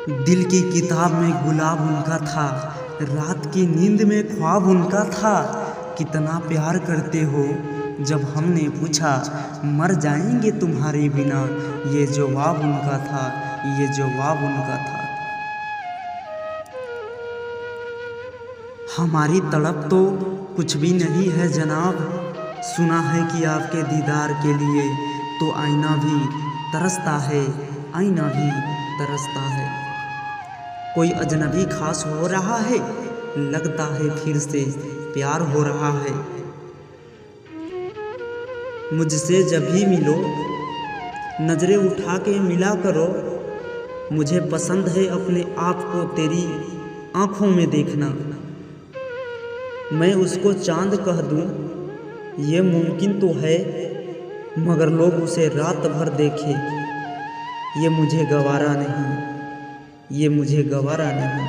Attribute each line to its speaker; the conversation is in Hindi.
Speaker 1: दिल की किताब में गुलाब उनका था, रात की नींद में ख्वाब उनका था। कितना प्यार करते हो, जब हमने पूछा मर जाएंगे तुम्हारे बिना, ये जवाब उनका था, ये जवाब उनका था। हमारी तड़प तो कुछ भी नहीं है जनाब, सुना है कि आपके दीदार के लिए तो आईना भी तरसता है, आईना भी तरसता है। कोई अजनबी खास हो रहा है, लगता है फिर से प्यार हो रहा है। मुझसे जब भी मिलो नजरें उठा के मिला करो, मुझे पसंद है अपने आप को तेरी आँखों में देखना। मैं उसको चांद कह दूं ये मुमकिन तो है, मगर लोग उसे रात भर देखें ये मुझे गवारा नहीं, ये मुझे गवारा नहीं।